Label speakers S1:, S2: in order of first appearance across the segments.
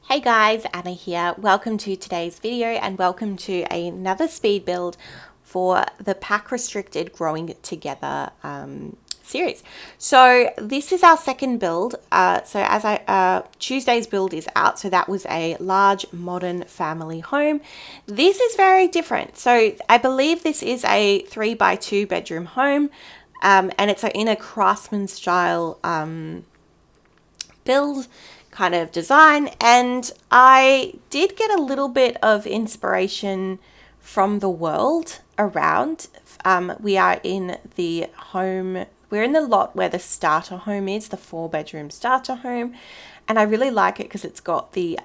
S1: Hey guys, Anna here. Welcome to today's video and welcome to another speed build for the Pack Restricted Growing Together series. So this is our second build. Tuesday's build is out, so that was a large modern family home. This is very different. So I believe this is a 3x2 bedroom home, and it's in a craftsman style build kind of design, and I did get a little bit of inspiration from the world around. We are in the home, we're in the lot where the starter home is, the 4-bedroom starter home, and I really like it because it's got the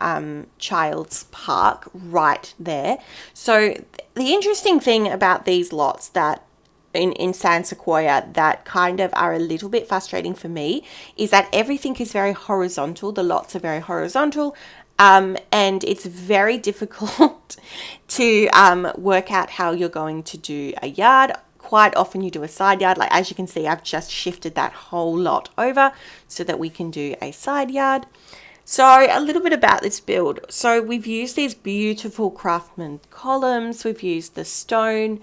S1: child's park right there. So the interesting thing about these lots that in San Sequoia that kind of are a little bit frustrating for me is that everything is very horizontal. The lots are very horizontal, and it's very difficult to work out how you're going to do a yard. Quite often you do a side yard. Like as you can see, I've just shifted that whole lot over so that we can do a side yard. So a little bit about this build. So we've used these beautiful craftsman columns. We've used the stone.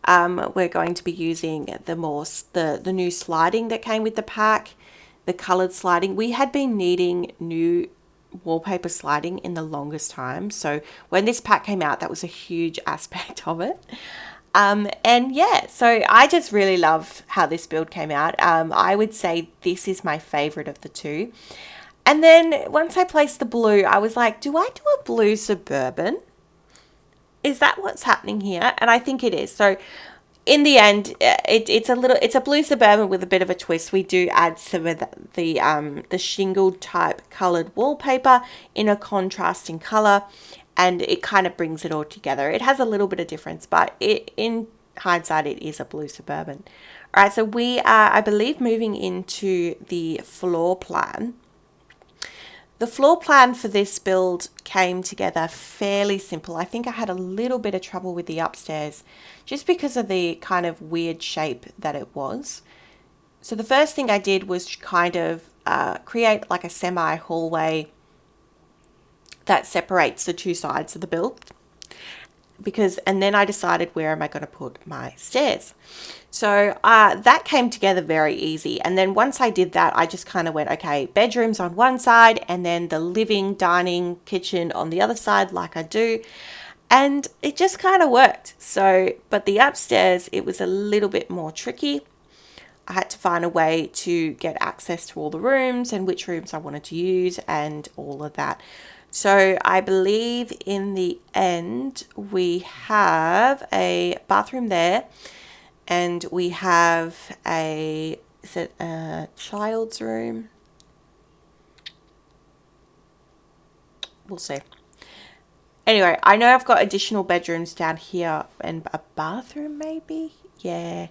S1: We're going to be using the new sliding that came with the pack, the colored sliding. We had been needing new wallpaper sliding in the longest time. So when this pack came out, that was a huge aspect of it. And yeah, so I just really love how this build came out. I would say this is my favorite of the two. And then once I placed the blue, I was like, do I do a blue Suburban? Is that what's happening here? And I think it is. So in the end, it's a blue Suburban with a bit of a twist. We do add some of the shingled type colored wallpaper in a contrasting color, and it kind of brings it all together. It has a little bit of difference, but in hindsight, it is a blue Suburban. All right, so we are, I believe, moving into the floor plan. The floor plan for this build came together fairly simple. I think I had a little bit of trouble with the upstairs just because of the kind of weird shape that it was. So the first thing I did was kind of create like a semi hallway that separates the two sides of the build. And then I decided, where am I going to put my stairs? So that came together very easy. And then once I did that, I just kind of went, okay, bedrooms on one side and then the living, dining, kitchen on the other side, like I do. And it just kind of worked. So, but the upstairs, it was a little bit more tricky. I had to find a way to get access to all the rooms and which rooms I wanted to use and all of that. So I believe in the end, we have a bathroom there, and we have is it a child's room? We'll see. Anyway, I know I've got additional bedrooms down here and a bathroom maybe. Yeah,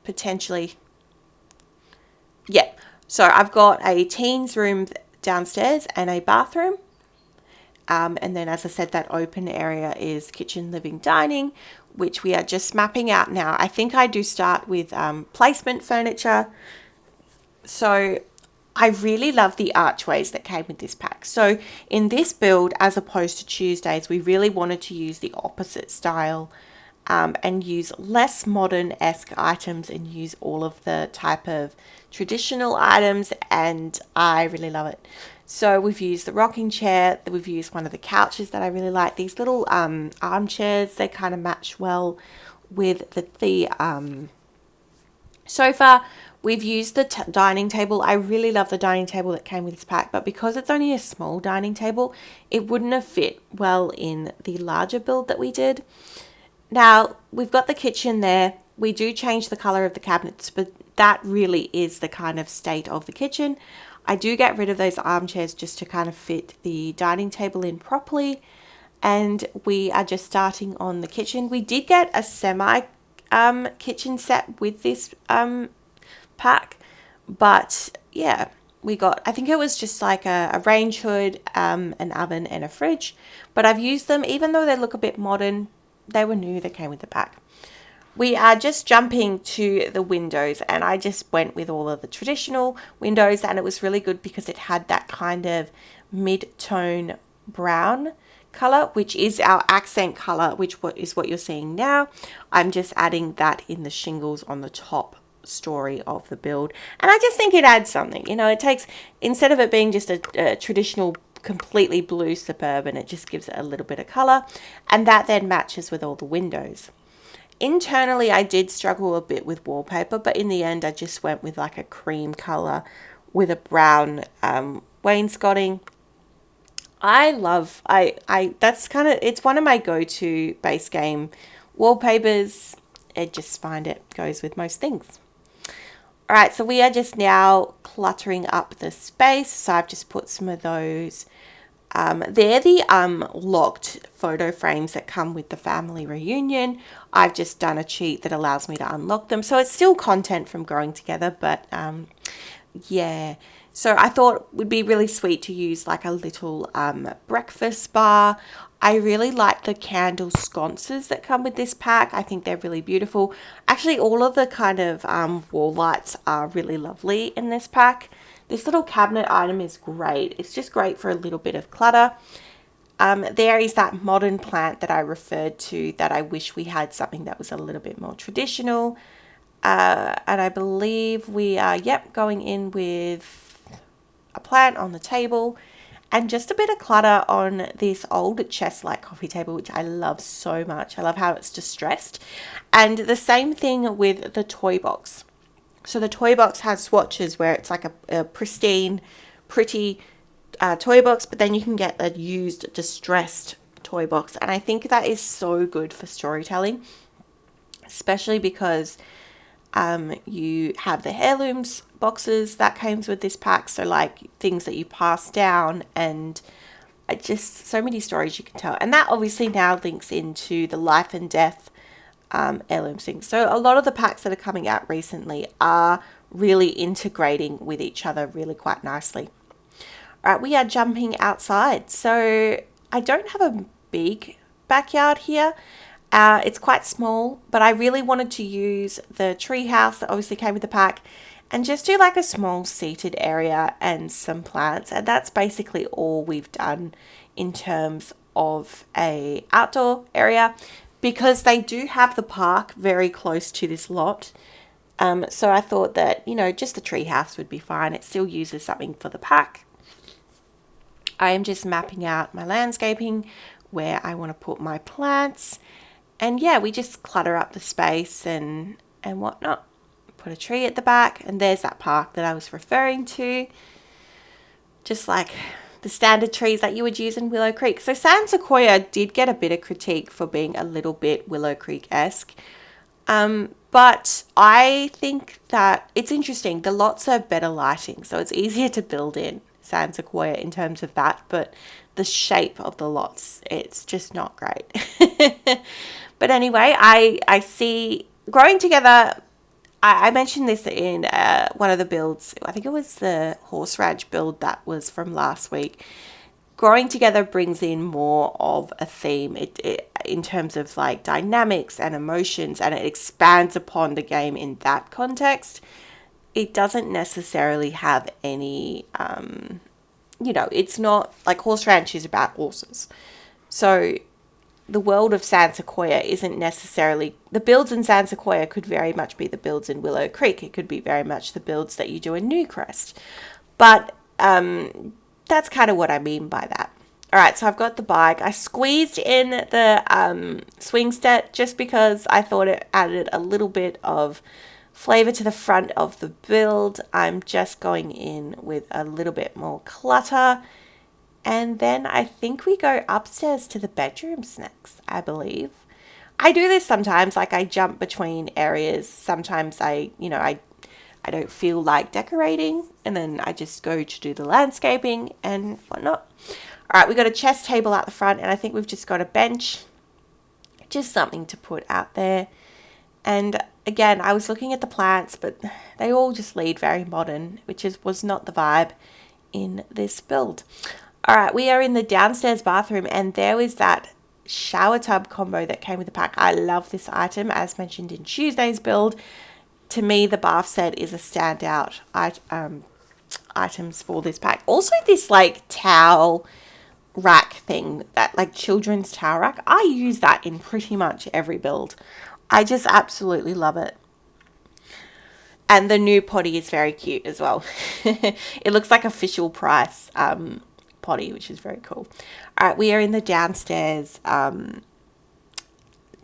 S1: potentially. Yeah, so I've got a teens room downstairs and a bathroom, and then as I said, that open area is kitchen, living, dining, which we are just mapping out now. I think I do start with placement furniture. So I really love the archways that came with this pack. So in this build, as opposed to Tuesdays, we really wanted to use the opposite style and use less modern-esque items and use all of the type of traditional items, and I really love it. So we've used the rocking chair, we've used one of the couches that I really like. These little armchairs, they kind of match well with the sofa. We've used the dining table. I really love the dining table that came with this pack, but because it's only a small dining table, it wouldn't have fit well in the larger build that we did. Now, we've got the kitchen there. We do change the color of the cabinets, but that really is the kind of state of the kitchen. I do get rid of those armchairs just to kind of fit the dining table in properly. And we are just starting on the kitchen. We did get a semi kitchen set with this pack, but yeah, we got, I think it was just like a range hood, an oven and a fridge, but I've used them even though they look a bit modern. They were new, they came with the pack. We are just jumping to the windows, and I just went with all of the traditional windows, and it was really good because it had that kind of mid-tone brown color, which is our accent color, which is what you're seeing now. I'm just adding that in the shingles on the top story of the build, and I just think it adds something. It takes, instead of it being just a traditional completely blue Suburban, it just gives it a little bit of color, and that then matches with all the windows. Internally, I did struggle a bit with wallpaper, but in the end I just went with like a cream color with a brown wainscoting. That's kind of, it's one of my go-to base game wallpapers. I just find it goes with most things. All right, so we are just now cluttering up the space. So I've just put some of those. They're the locked photo frames that come with the family reunion. I've just done a cheat that allows me to unlock them. So it's still content from growing together, but yeah. So I thought it would be really sweet to use like a little breakfast bar. I really like the candle sconces that come with this pack. I think they're really beautiful. Actually, all of the kind of wall lights are really lovely in this pack. This little cabinet item is great. It's just great for a little bit of clutter. There is that modern plant that I referred to that I wish we had something that was a little bit more traditional. And I believe we are, going in with a plant on the table and just a bit of clutter on this old chest-like coffee table, which I love so much. I love how it's distressed. And the same thing with the toy box. So the toy box has swatches where it's like a pristine, pretty toy box, but then you can get a used, distressed toy box. And I think that is so good for storytelling, especially because you have the heirlooms boxes that comes with this pack, so like things that you pass down, and just so many stories you can tell. And that obviously now links into the life and death heirloom things. So a lot of the packs that are coming out recently are really integrating with each other really quite nicely. All right, we are jumping outside. So I don't have a big backyard here. It's quite small, but I really wanted to use the tree house that obviously came with the pack and just do like a small seated area and some plants. And that's basically all we've done in terms of a outdoor area, because they do have the park very close to this lot. So I thought that, just the tree house would be fine. It still uses something for the pack. I am just mapping out my landscaping where I want to put my plants. And yeah, we just clutter up the space and whatnot. Put a tree at the back, and there's that park that I was referring to. Just like the standard trees that you would use in Willow Creek. So Sand Sequoia did get a bit of critique for being a little bit Willow Creek-esque. But I think that it's interesting. The lots are better lighting, so it's easier to build in Sand Sequoia in terms of that. But the shape of the lots, it's just not great. But anyway, I see growing together. I mentioned this in one of the builds. I think it was the horse ranch build that was from last week. Growing together brings in more of a theme in terms of like dynamics and emotions, and it expands upon the game in that context. It doesn't necessarily have any, it's not like Horse Ranch is about horses. So the world of Sand Sequoia isn't necessarily, the builds in Sand Sequoia could very much be the builds in Willow Creek. It could be very much the builds that you do in Newcrest. But that's kind of what I mean by that. All right, so I've got the bike. I squeezed in the swing set just because I thought it added a little bit of flavor to the front of the build. I'm just going in with a little bit more clutter. And then I think we go upstairs to the bedrooms next, I believe. I do this sometimes, like I jump between areas. Sometimes I don't feel like decorating, and then I just go to do the landscaping and whatnot. All right, we got a chest table out the front, and I think we've just got a bench, just something to put out there. And again, I was looking at the plants, but they all just lead very modern, which was not the vibe in this build. All right, we are in the downstairs bathroom, and there was that shower tub combo that came with the pack. I love this item, as mentioned in Tuesday's build. To me, the bath set is a standout items for this pack. Also this like towel rack thing, that like children's towel rack. I use that in pretty much every build. I just absolutely love it. And the new potty is very cute as well. It looks like a Fisher Price potty, which is very cool. All right, we are in the downstairs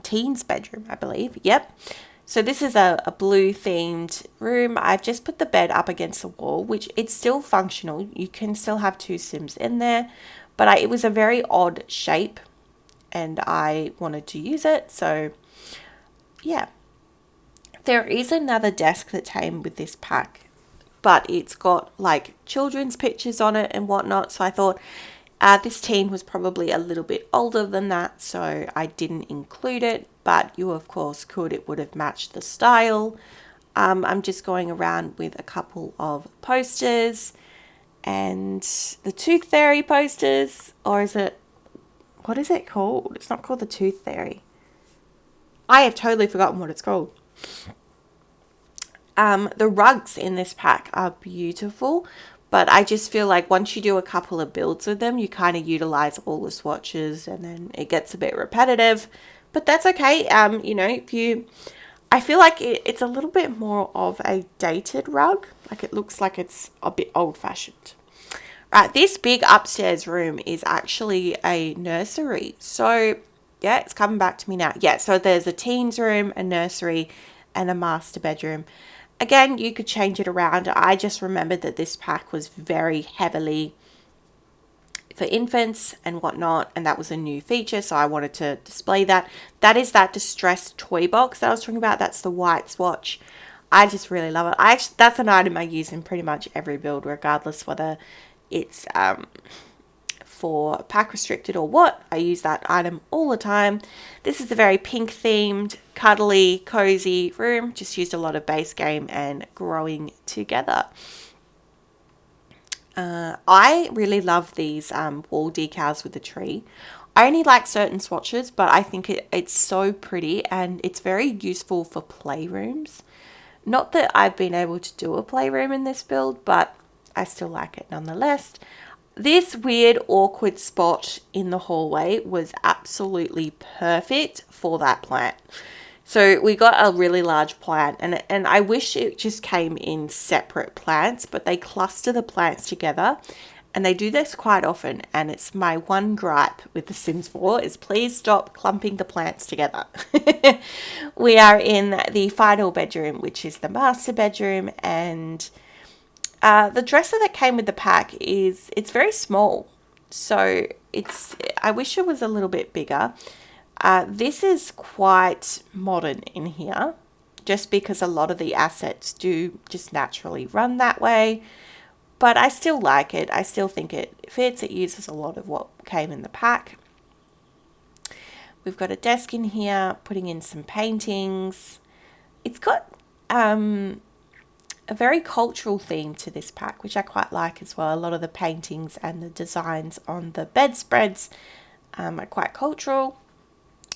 S1: teens bedroom, I believe. Yep. So this is a blue themed room. I've just put the bed up against the wall, which it's still functional. You can still have two Sims in there, but it was a very odd shape and I wanted to use it. So yeah. There is another desk that came with this pack, but it's got like children's pictures on it and whatnot. So I thought this teen was probably a little bit older than that, so I didn't include it, but you of course could. It would have matched the style. I'm just going around with a couple of posters and the Tooth Fairy posters, or is it, what is it called? It's not called the Tooth Fairy. I have totally forgotten what it's called. The rugs in this pack are beautiful, but I just feel like once you do a couple of builds with them, you kind of utilize all the swatches and then it gets a bit repetitive, but that's okay. You know, I feel like it's a little bit more of a dated rug. Like it looks like it's a bit old fashioned. Right, this big upstairs room is actually a nursery. So yeah, it's coming back to me now. Yeah, so there's a teens room, a nursery, and a master bedroom. Again, you could change it around. I just remembered that this pack was very heavily for infants and whatnot, and that was a new feature, so I wanted to display that. That is that distressed toy box that I was talking about. That's the white swatch. I just really love it. That's an item I use in pretty much every build, regardless whether it's for pack restricted or what. I use that item all the time. This is a very pink themed, cuddly, cozy room. Just used a lot of base game and growing together. I really love these wall decals with the tree. I only like certain swatches, but I think it's so pretty and it's very useful for playrooms. Not that I've been able to do a playroom in this build, but I still like it nonetheless. This weird, awkward spot in the hallway was absolutely perfect for that plant. So we got a really large plant, and I wish it just came in separate plants, but they cluster the plants together, and they do this quite often, and it's my one gripe with The Sims 4 is please stop clumping the plants together. We are in the final bedroom, which is the master bedroom, and the dresser that came with the pack it's very small, so I wish it was a little bit bigger. This is quite modern in here, just because a lot of the assets do just naturally run that way, but I still like it. I still think it fits. It uses a lot of what came in the pack. We've got a desk in here, putting in some paintings. It's got a very cultural theme to this pack, which I quite like as well. A lot of the paintings and the designs on the bedspreads are quite cultural.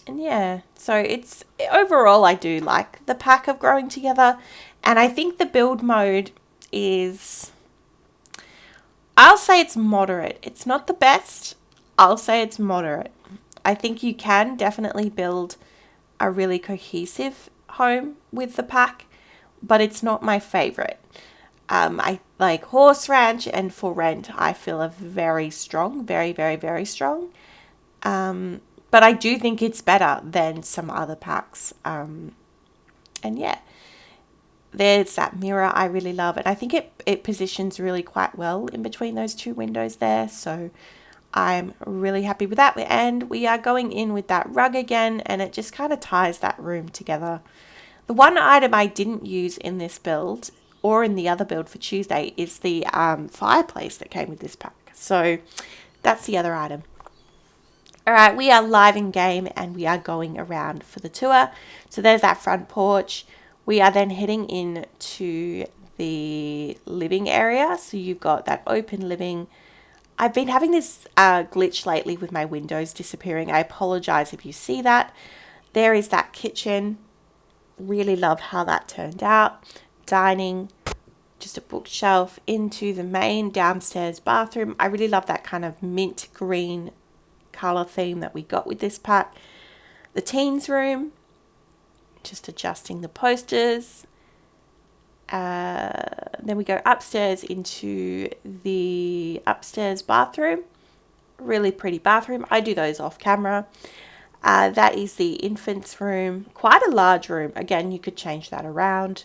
S1: And yeah, so it's overall I do like the pack of growing together. And I think the build mode is, I'll say it's moderate. It's not the best. I'll say it's moderate. I think you can definitely build a really cohesive home with the pack, but it's not my favorite. I like Horse Ranch and For Rent, I feel are very strong, very, very, very strong. But I do think it's better than some other packs. And yeah, there's that mirror I really love. And I think it positions really quite well in between those two windows there. So I'm really happy with that. And we are going in with that rug again, and it just kind of ties that room together. The one item I didn't use in this build or in the other build for Tuesday is the fireplace that came with this pack. So that's the other item. All right, we are live in game and we are going around for the tour. So there's that front porch. We are then heading into the living area. So you've got that open living. I've been having this glitch lately with my windows disappearing. I apologize if you see that. There is that kitchen. Really love how that turned out. Dining. just a bookshelf into the main downstairs bathroom. I really love that kind of mint green color theme that we got with this pack. The teens room, just adjusting the posters. Then we go upstairs into the upstairs bathroom. Really pretty bathroom. I do those off camera. That is the infant's room. Quite a large room. Again, you could change that around.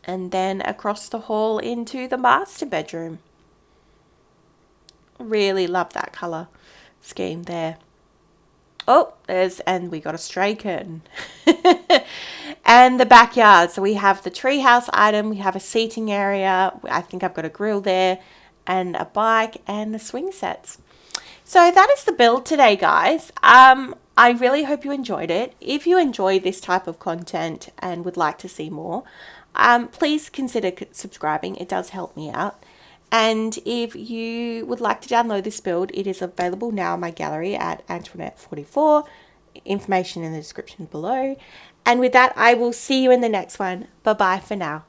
S1: And then across the hall into the master bedroom. Really love that colour scheme there. Oh, and we got a stray curtain. And the backyard. So we have the treehouse item. We have a seating area. I think I've got a grill there and a bike and the swing sets. So that is the build today, guys. I really hope you enjoyed it. If you enjoy this type of content and would like to see more, please consider subscribing. It does help me out. And if you would like to download this build, it is available now in my gallery at Antoinette44. Information in the description below. And with that, I will see you in the next one. Bye-bye for now.